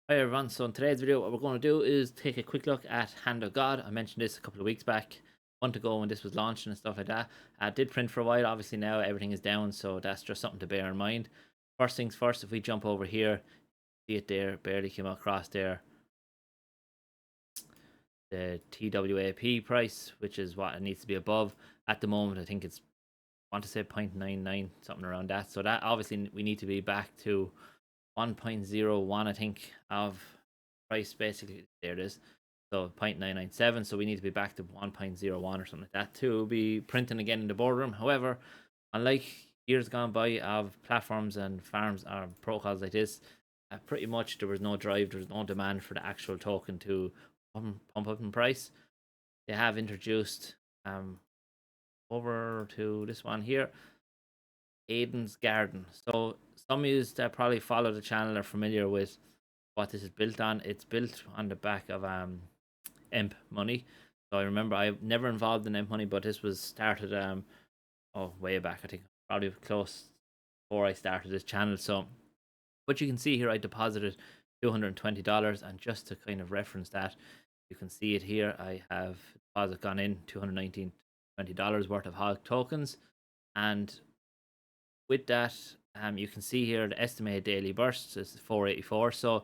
Hi everyone, so in today's video what we're going to do is take a quick look at Hand of God. I mentioned this a couple of weeks back, a month ago when this was launched and stuff like that. Did print for a while, obviously now everything is down, so that's just something to bear in mind. First things first, if we jump over here, see it there, barely came across there, the TWAP price, which is what it needs to be above. At the moment I think it's, I want to say 0.99, something around that, so that obviously we need to be back to 1.01 I think of price. Basically there it is, so 0.997, so we need to be back to 1.01 or something like that to be printing again in the boardroom. However, unlike years gone by of platforms and farms or protocols like this, pretty much there was no drive, there was no demand for the actual token to pump up in price. They have introduced over to this one here, Aiden's Garden. So some of you that probably follow the channel are familiar with what this is built on. It's built on the back of Imp Money. So I remember I never involved in Imp Money, but this was started way back. I think probably close before I started this channel. So but you can see here I deposited $220, and just to kind of reference that, you can see it here. I have deposit gone in $219.20 worth of hog tokens, and with that, you can see here the estimated daily bursts is 484. So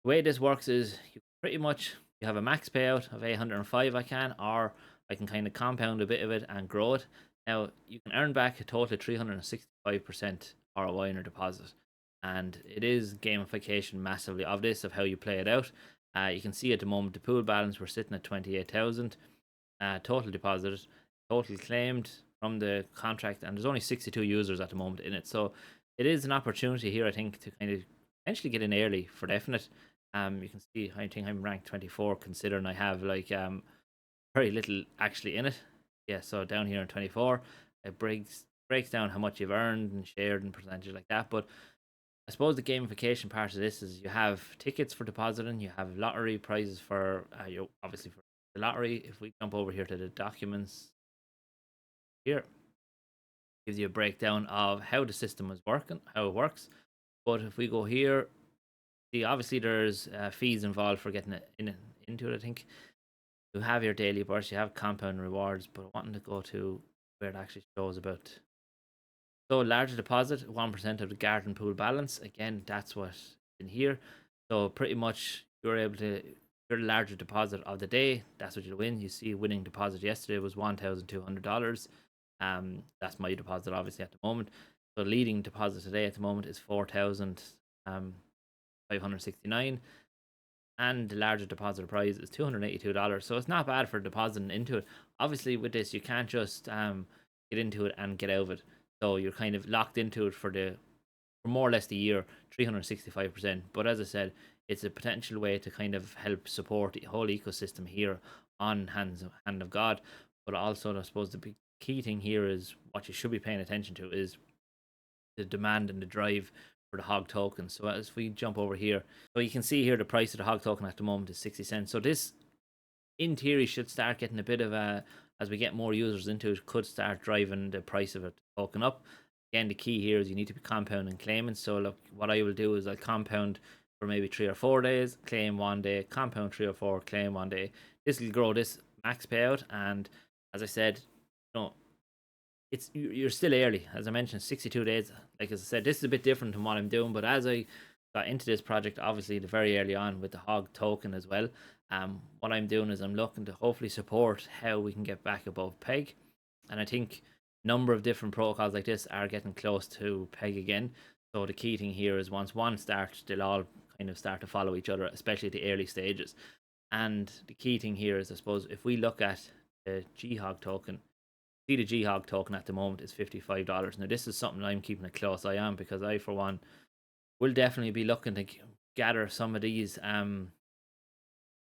the way this works is you pretty much you have a max payout of 805 or I can kind of compound a bit of it and grow it. Now you can earn back a total of 365% ROI on your deposit, and it is gamification massively of this, of how you play it out. You can see at the moment the pool balance, we're sitting at 28,000 total deposited, total claimed from the contract, and there's only 62 users at the moment in it. So it is an opportunity here, I think, to kind of potentially get in early for definite. You can see I think I'm ranked 24, considering I have like very little actually in it. Yeah, so down here in 24, it breaks down how much you've earned and shared and percentages like that. But I suppose the gamification part of this is you have tickets for depositing, you have lottery prizes for you obviously for the lottery. If we jump over here to the documents here, gives you a breakdown of how the system is working, how it works. But if we go here, see obviously there's fees involved for getting it into it. I think you have your daily burst, you have compound rewards, but I wanted to go to where it actually shows about. So larger deposit, 1% of the garden pool balance. Again, that's what in here. So pretty much you're able to, your larger deposit of the day, that's what you'll win. You see winning deposit yesterday was $1,200. That's my deposit obviously at the moment. So leading deposit today at the moment is 4,569, and the larger deposit price is $282. So it's not bad for depositing into it. Obviously with this you can't just get into it and get out of it. So you're kind of locked into it for more or less the year, 365%. But as I said, it's a potential way to kind of help support the whole ecosystem here on Hand of God. But also I suppose the big key thing here is what you should be paying attention to is the demand and the drive for the hog token. So as we jump over here, so you can see here the price of the hog token at the moment is 60 cents. So this in theory should start getting a bit of a, as we get more users into it, could start driving the price of a token up. Again, the key here is you need to be compounding claiming. So look, what I will do is I'll compound for maybe 3 or 4 days, claim 1 day, compound 3 or 4, claim 1 day. This will grow this max payout, and as I said, you know, it's you're still early. As I mentioned, 62 days. Like as I said, this is a bit different than what I'm doing, but as I got into this project, obviously the very early on with the hog token as well, what I'm doing is I'm looking to hopefully support how we can get back above peg. And I think a number of different protocols like this are getting close to peg again. So the key thing here is once one starts, they'll all kind of start to follow each other, especially at the early stages. And the key thing here is, I suppose, if we look at the GHOG token, see the GHOG token at the moment is $55. Now this is something I'm keeping a close eye on, because I for one will definitely be looking to gather some of these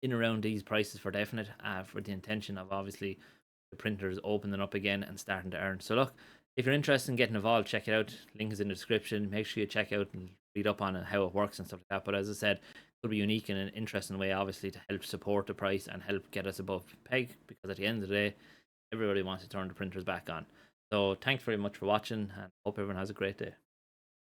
in around these prices for definite, for the intention of obviously the printers opening up again and starting to earn. So look, if you're interested in getting involved, check it out. Link is in the description. Make sure you check out and read up on it, how it works and stuff like that. But as I said, it could be unique in an interesting way, obviously, to help support the price and help get us above peg, because at the end of the day, everybody wants to turn the printers back on. So thanks very much for watching, and hope everyone has a great day.